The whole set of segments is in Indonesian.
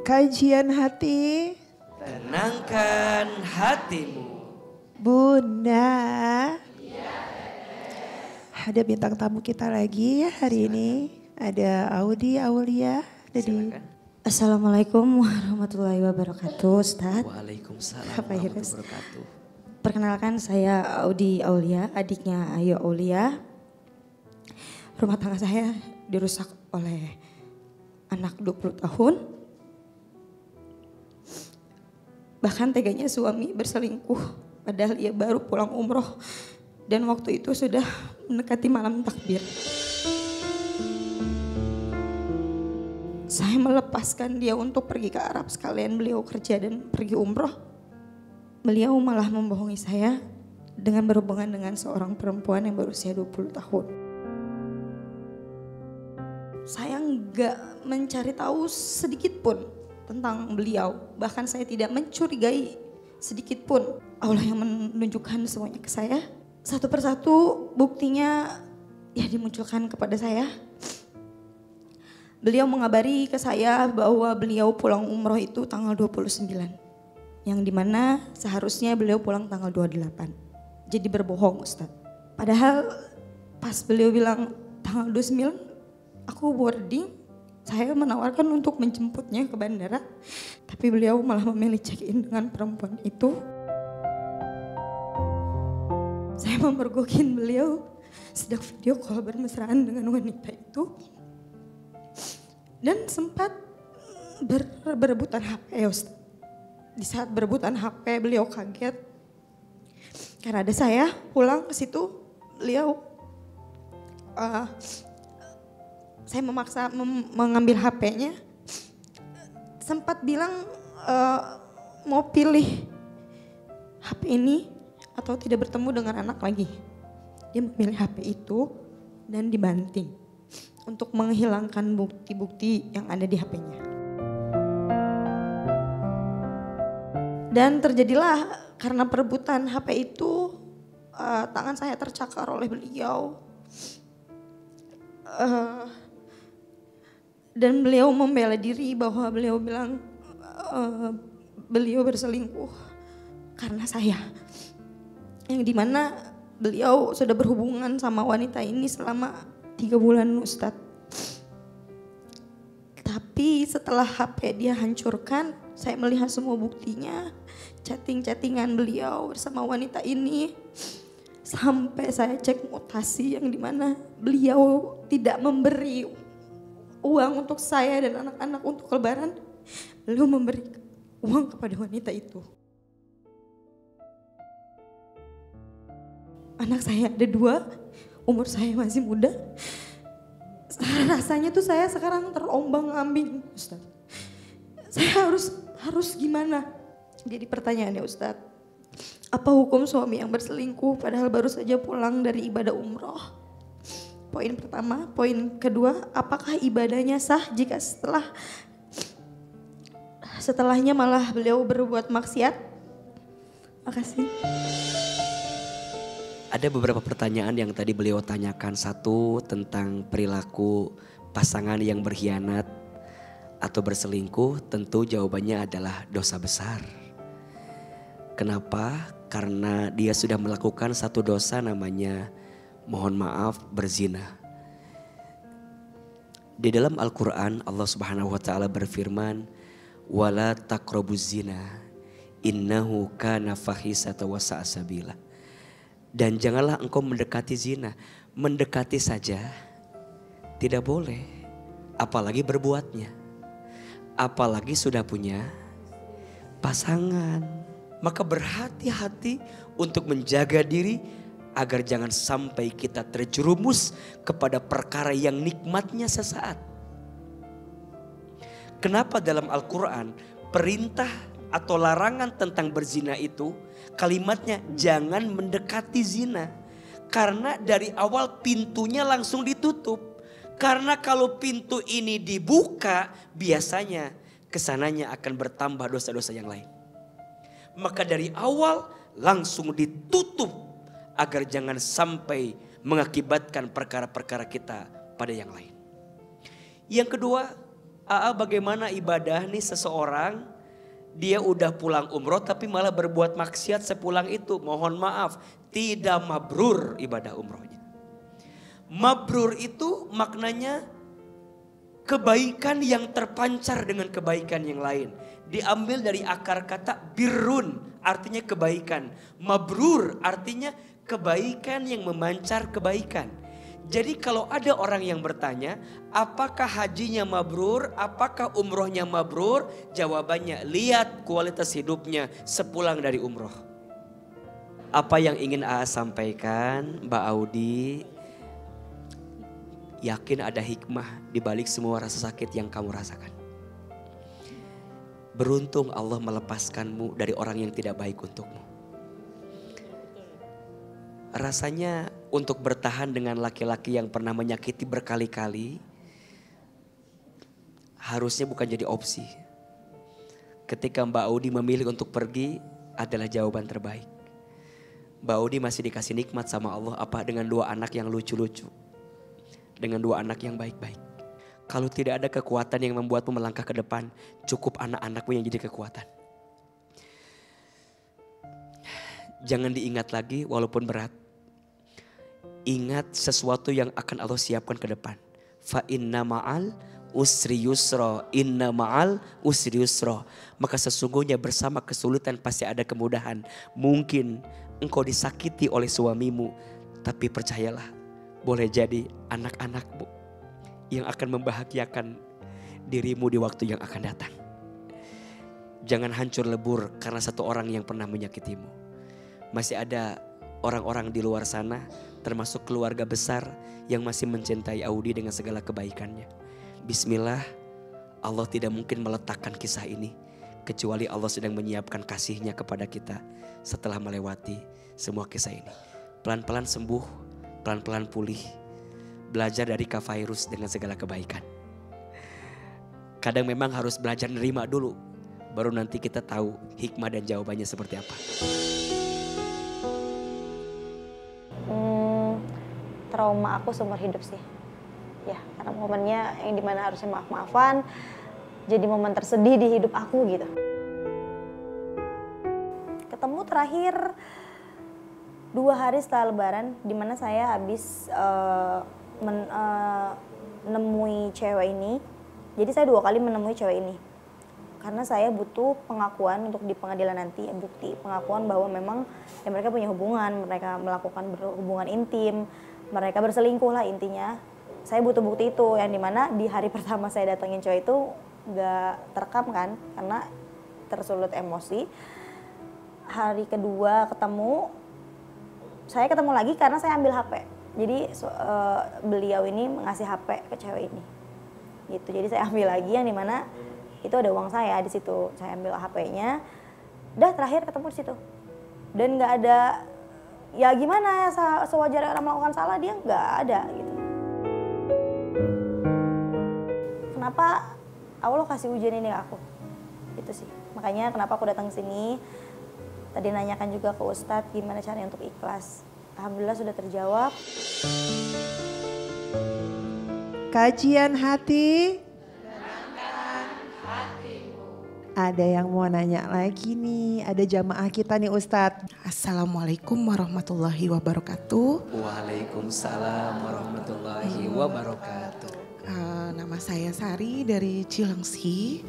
kajian hati. Tenangkan hatimu. Bunda. Ada bintang tamu kita lagi ya hari ini. Ada Audi Aulia. Assalamualaikum warahmatullahi wabarakatuh, Ustadz. Waalaikumsalam warahmatullahi wabarakatuh. Perkenalkan saya Audi Aulia, adiknya Ayu Aulia. Rumah tangga saya dirusak oleh anak 20 tahun. Bahkan teganya suami berselingkuh padahal ia baru pulang umroh. Dan waktu itu sudah mendekati malam takbir. Saya melepaskan dia untuk pergi ke Arab sekalian beliau kerja dan pergi umroh. Beliau malah membohongi saya dengan berhubungan dengan seorang perempuan yang berusia 20 tahun. Saya nggak mencari tahu sedikit pun tentang beliau. Bahkan saya tidak mencurigai sedikit pun. Allah yang menunjukkan semuanya ke saya. Satu persatu buktinya ya dimunculkan kepada saya. Beliau mengabari ke saya bahwa beliau pulang umroh itu tanggal 29. Yang dimana seharusnya beliau pulang tanggal 28. Jadi berbohong Ustadz. Padahal pas beliau bilang tanggal 29 aku boarding. Saya menawarkan untuk menjemputnya ke bandara. Tapi beliau malah memilih check-in dengan perempuan itu. Saya memergokin beliau sedang video call bermesraan dengan wanita itu. Dan sempat berebutan HP ya Ustaz. Di saat berebutan HP beliau kaget. Karena ada saya pulang ke situ beliau. Saya memaksa mengambil HP-nya. Sempat bilang mau pilih HP ini atau tidak bertemu dengan anak lagi. Dia memilih HP itu dan dibanting untuk menghilangkan bukti-bukti yang ada di HP-nya. Dan terjadilah karena perebutan HP itu tangan saya tercakar oleh beliau. Dan beliau membela diri bahwa beliau bilang beliau berselingkuh karena saya. Yang dimana beliau sudah berhubungan sama wanita ini selama 3 bulan Ustadz. Tapi setelah HP dia hancurkan, saya melihat semua buktinya. Chatting-chattingan beliau bersama wanita ini. Sampai saya cek mutasi yang dimana beliau tidak memberi uang untuk saya dan anak-anak untuk lebaran. Beliau memberi uang kepada wanita itu. Anak saya ada 2, umur saya masih muda. Rasanya tuh saya sekarang terombang-ambing Ustaz. Saya harus gimana? Jadi pertanyaannya Ustaz, apa hukum suami yang berselingkuh padahal baru saja pulang dari ibadah umroh? Poin pertama. Poin kedua, apakah ibadahnya sah jika setelahnya malah beliau berbuat maksiat? Makasih. Ada beberapa pertanyaan yang tadi beliau tanyakan. Satu tentang perilaku pasangan yang berkhianat atau berselingkuh. Tentu jawabannya adalah dosa besar. Kenapa? Karena dia sudah melakukan satu dosa namanya mohon maaf berzina. Di dalam Al-Quran Allah Subhanahu wa ta'ala berfirman, wala taqrabuz zina innahu kana fahisata wa sa'a sabila. Dan janganlah engkau mendekati zina. Mendekati saja tidak boleh, apalagi berbuatnya. Apalagi sudah punya pasangan. Maka berhati-hati untuk menjaga diri agar jangan sampai kita terjerumus kepada perkara yang nikmatnya sesaat. Kenapa dalam Al-Quran perintah atau larangan tentang berzina itu kalimatnya jangan mendekati zina? Karena dari awal pintunya langsung ditutup. Karena kalau pintu ini dibuka biasanya kesananya akan bertambah dosa-dosa yang lain. Maka dari awal langsung ditutup agar jangan sampai mengakibatkan perkara-perkara kita pada yang lain. Yang kedua, Bagaimana ibadah nih seseorang, dia udah pulang umroh tapi malah berbuat maksiat sepulang itu. Mohon maaf, tidak mabrur ibadah umrohnya. Mabrur itu maknanya kebaikan yang terpancar dengan kebaikan yang lain. Diambil dari akar kata birrun, artinya kebaikan. Mabrur artinya kebaikan yang memancar kebaikan. Jadi kalau ada orang yang bertanya, apakah hajinya mabrur, apakah umrohnya mabrur? Jawabannya, lihat kualitas hidupnya sepulang dari umroh. Apa yang ingin sampaikan, Mbak Audi? Yakin ada hikmah di balik semua rasa sakit yang kamu rasakan. Beruntung Allah melepaskanmu dari orang yang tidak baik untukmu. Rasanya untuk bertahan dengan laki-laki yang pernah menyakiti berkali-kali harusnya bukan jadi opsi. Ketika Mbak Audi memilih untuk pergi adalah jawaban terbaik. Mbak Audi masih dikasih nikmat sama Allah dengan 2 anak yang lucu-lucu. Dengan 2 anak yang baik-baik. Kalau tidak ada kekuatan yang membuatmu melangkah ke depan, cukup anak-anakmu yang jadi kekuatan. Jangan diingat lagi walaupun berat. Ingat sesuatu yang akan Allah siapkan ke depan. Fa inna ma'al usri yusra, inna ma'al usri yusra. Maka sesungguhnya bersama kesulitan pasti ada kemudahan. Mungkin engkau disakiti oleh suamimu, tapi percayalah, boleh jadi anak-anakmu yang akan membahagiakan dirimu di waktu yang akan datang. Jangan hancur lebur karena satu orang yang pernah menyakitimu. Masih ada orang-orang di luar sana, termasuk keluarga besar yang masih mencintai Audi dengan segala kebaikannya. Bismillah, Allah tidak mungkin meletakkan kisah ini kecuali Allah sedang menyiapkan kasihnya kepada kita setelah melewati semua kisah ini. Pelan-pelan sembuh, pelan-pelan pulih. Belajar dari Kak Fairuz dengan segala kebaikan. Kadang memang harus belajar nerima dulu, baru nanti kita tahu hikmah dan jawabannya seperti apa. Trauma aku seumur hidup sih. Ya, karena momennya yang dimana harusnya maaf-maafan, jadi momen tersedih di hidup aku gitu. Ketemu terakhir 2 hari setelah Lebaran, dimana saya habis menemui cewek ini. Jadi saya 2 kali menemui cewek ini. Karena saya butuh pengakuan untuk di pengadilan nanti, bukti pengakuan bahwa memang ya mereka punya hubungan, mereka melakukan hubungan intim, mereka berselingkuh lah intinya. Saya butuh bukti itu, yang dimana di hari pertama saya datengin cowok itu gak terekam kan, karena tersulut emosi. Hari kedua ketemu, saya ketemu lagi karena saya ambil HP. Jadi beliau ini ngasih HP ke cewek ini. Gitu. Jadi saya ambil lagi yang dimana itu ada uang saya di situ. Saya ambil HP-nya. Udah terakhir ketemu di situ. Dan nggak ada, ya gimana ya sewajarnya orang melakukan salah, dia nggak ada gitu. Kenapa Allah kasih ujian ini ke aku? Itu sih. Makanya kenapa aku datang ke sini. Tadi nanyakan juga ke Ustadz gimana caranya untuk ikhlas. Alhamdulillah sudah terjawab. Kajian hati. Ada yang mau nanya lagi nih, ada jamaah kita nih Ustadz. Assalamualaikum warahmatullahi wabarakatuh. Waalaikumsalam warahmatullahi wabarakatuh. Nama saya Sari dari Cilengsi.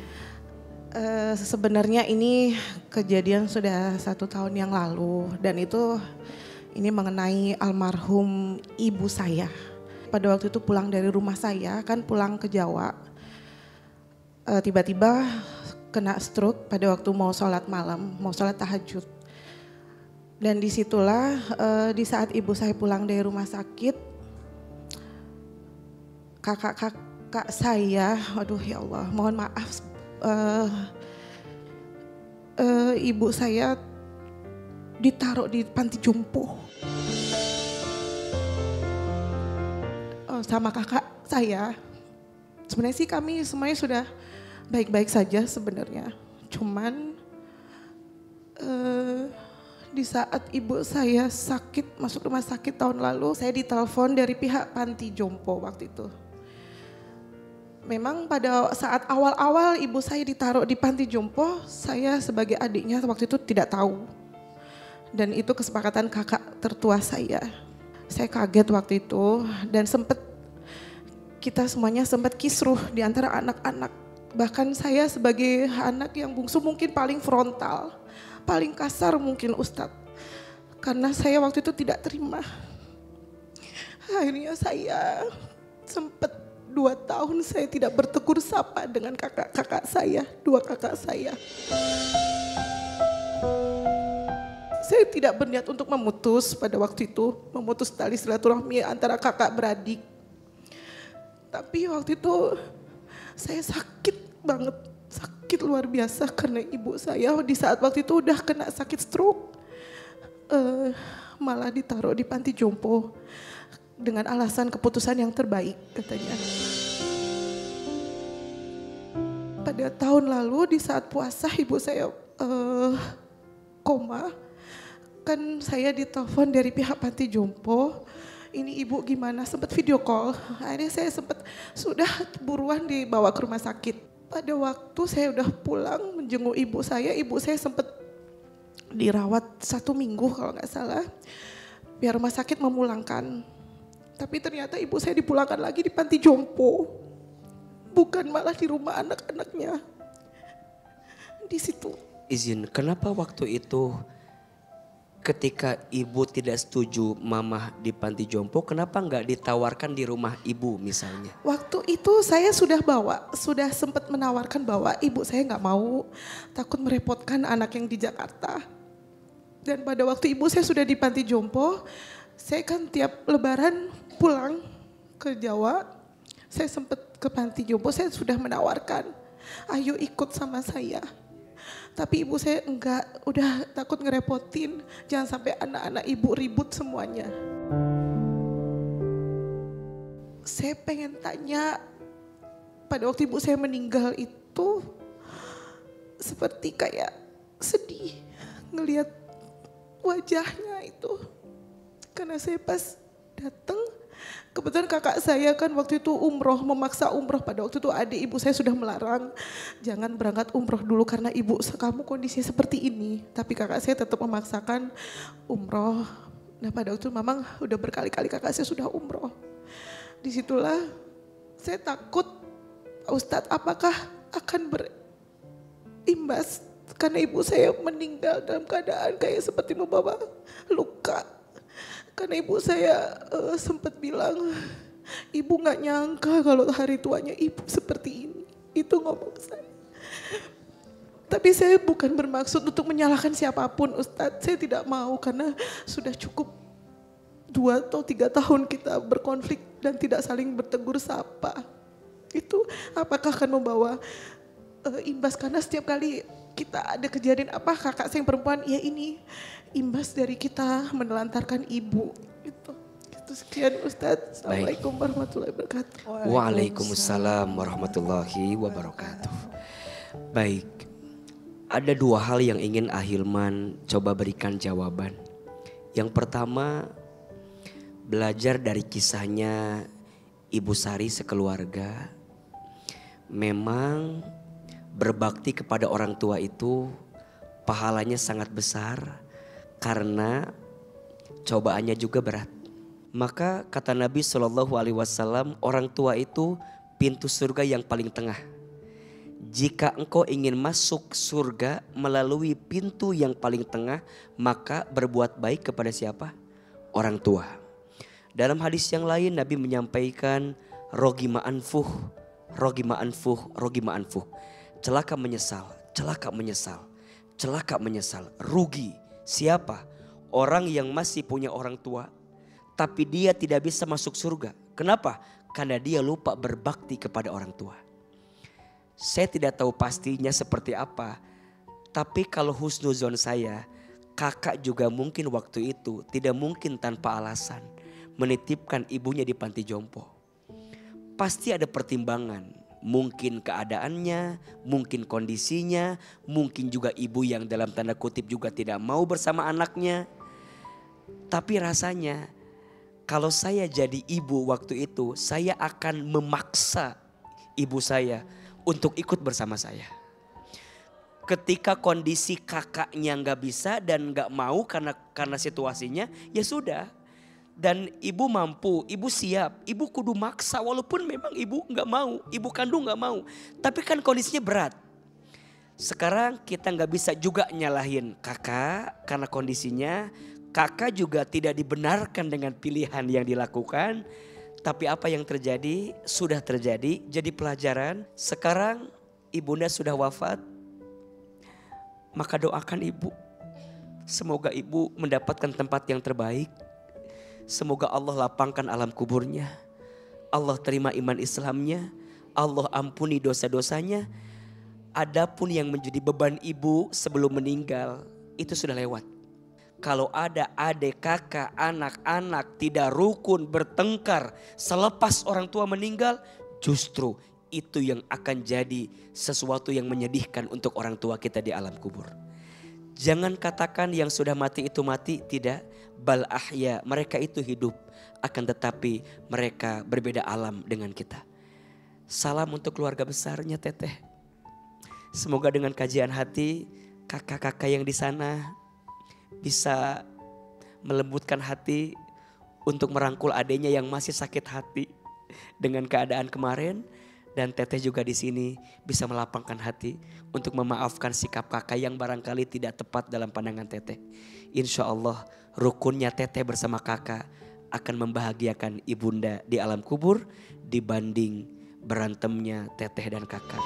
Sebenarnya ini kejadian sudah 1 tahun yang lalu dan ini mengenai almarhum ibu saya. Pada waktu itu pulang dari rumah saya, kan pulang ke Jawa. Tiba-tiba kena stroke pada waktu mau sholat malam, mau sholat tahajud. Dan disitulah di saat ibu saya pulang dari rumah sakit, kakak saya, aduh ya Allah, mohon maaf, ibu saya ditaruh di panti jompo sama kakak saya. Sebenarnya sih kami semuanya sudah baik-baik saja sebenarnya. Cuman di saat ibu saya sakit, masuk rumah sakit tahun lalu, saya ditelepon dari pihak panti jompo waktu itu. Memang pada saat awal-awal ibu saya ditaruh di panti jompo, saya sebagai adiknya waktu itu tidak tahu. Dan itu kesepakatan kakak tertua saya. Saya kaget waktu itu dan kita semuanya sempat kisruh di antara anak-anak. Bahkan saya sebagai anak yang bungsu mungkin paling frontal, paling kasar mungkin Ustadz. Karena saya waktu itu tidak terima. Akhirnya saya sempat 2 tahun saya tidak bertegur sapa dengan kakak-kakak saya, 2 kakak saya. Saya tidak berniat untuk memutus pada waktu itu, memutus tali silaturahmi antara kakak beradik. Tapi waktu itu saya sakit banget, sakit luar biasa karena ibu saya di saat waktu itu udah kena sakit stroke. Malah ditaruh di panti jompo dengan alasan keputusan yang terbaik katanya. Pada tahun lalu di saat puasa ibu saya koma, kan saya ditelepon dari pihak panti jompo, ini ibu gimana, sempat video call. Akhirnya saya sudah buruan dibawa ke rumah sakit. Pada waktu saya udah pulang menjenguk ibu saya sempat dirawat 1 minggu kalau nggak salah. Biar rumah sakit memulangkan. Tapi ternyata ibu saya dipulangkan lagi di panti jompo. Bukan malah di rumah anak-anaknya. Di situ. Izin, kenapa waktu itu ketika ibu tidak setuju mamah di panti jompo, kenapa nggak ditawarkan di rumah ibu misalnya? Waktu itu saya sudah sempat menawarkan bahwa ibu saya nggak mau, takut merepotkan anak yang di Jakarta. Dan pada waktu ibu saya sudah di panti jompo, saya kan tiap lebaran pulang ke Jawa, saya sempat ke panti jompo, saya sudah menawarkan, ayo ikut sama saya. Tapi ibu saya enggak, udah takut ngerepotin, jangan sampai anak-anak ibu ribut semuanya. Saya pengen tanya, pada waktu ibu saya meninggal itu seperti kayak sedih ngelihat wajahnya itu. Karena saya pas datang, kebetulan kakak saya kan waktu itu umroh, memaksa umroh. Pada waktu itu adik ibu saya sudah melarang, jangan berangkat umroh dulu karena ibu kamu kondisinya seperti ini. Tapi kakak saya tetap memaksakan umroh. Nah pada waktu itu memang udah berkali-kali kakak saya sudah umroh. Disitulah saya takut, Ustadz, apakah akan berimbas karena ibu saya meninggal dalam keadaan kayak seperti membawa luka. Karena ibu saya sempat bilang, ibu gak nyangka kalau hari tuanya ibu seperti ini. Itu ngomong saya. Tapi saya bukan bermaksud untuk menyalahkan siapapun Ustadz. Saya tidak mau karena sudah cukup 2 atau 3 tahun kita berkonflik dan tidak saling bertegur sapa. Itu apakah akan membawa imbas, karena setiap kali kita ada kejadian apa kakak saya yang perempuan, ya ini imbas dari kita menelantarkan ibu. Itu sekian Ustadz. Assalamualaikum warahmatullahi wabarakatuh. Waalaikumsalam warahmatullahi wabarakatuh. Baik, ada 2 hal yang ingin Ahilman coba berikan jawaban. Yang pertama, belajar dari kisahnya Ibu Sari sekeluarga. Memang berbakti kepada orang tua itu pahalanya sangat besar karena cobaannya juga berat. Maka kata Nabi SAW, orang tua itu pintu surga yang paling tengah. Jika engkau ingin masuk surga melalui pintu yang paling tengah, maka berbuat baik kepada siapa? Orang tua. Dalam hadis yang lain Nabi menyampaikan rogima anfuh, rogima anfuh, rogima anfuh. Celaka menyesal, celaka menyesal, celaka menyesal. Rugi siapa? Orang yang masih punya orang tua tapi dia tidak bisa masuk surga. Kenapa? Karena dia lupa berbakti kepada orang tua. Saya tidak tahu pastinya seperti apa. Tapi kalau husnuzon saya, kakak juga mungkin waktu itu tidak mungkin tanpa alasan menitipkan ibunya di panti jompo. Pasti ada pertimbangan. Mungkin keadaannya, mungkin kondisinya, mungkin juga ibu yang dalam tanda kutip juga tidak mau bersama anaknya. Tapi rasanya kalau saya jadi ibu waktu itu, saya akan memaksa ibu saya untuk ikut bersama saya. Ketika kondisi kakaknya nggak bisa dan nggak mau karena situasinya, ya sudah. Dan ibu mampu, ibu siap, ibu kudu maksa walaupun memang ibu nggak mau, ibu kandung nggak mau. Tapi kan kondisinya berat. Sekarang kita nggak bisa juga nyalahin kakak karena kondisinya. Kakak juga tidak dibenarkan dengan pilihan yang dilakukan. Tapi apa yang terjadi sudah terjadi, jadi pelajaran. Sekarang ibunda sudah wafat. Maka doakan ibu. Semoga ibu mendapatkan tempat yang terbaik. Semoga Allah lapangkan alam kuburnya. Allah terima iman Islamnya. Allah ampuni dosa-dosanya. Adapun yang menjadi beban ibu sebelum meninggal itu sudah lewat. Kalau ada adik, kakak, anak-anak tidak rukun bertengkar selepas orang tua meninggal, justru itu yang akan jadi sesuatu yang menyedihkan untuk orang tua kita di alam kubur. Jangan katakan yang sudah mati itu mati, tidak. Bal ahya, mereka itu hidup. Akan tetapi mereka berbeda alam dengan kita. Salam untuk keluarga besarnya Teteh. Semoga dengan kajian hati kakak-kakak yang di sana bisa melembutkan hati untuk merangkul adiknya yang masih sakit hati dengan keadaan kemarin. Dan Teteh juga di sini bisa melapangkan hati untuk memaafkan sikap kakak yang barangkali tidak tepat dalam pandangan Teteh. Insya Allah rukunnya Teteh bersama kakak akan membahagiakan ibunda di alam kubur dibanding berantemnya Teteh dan kakak.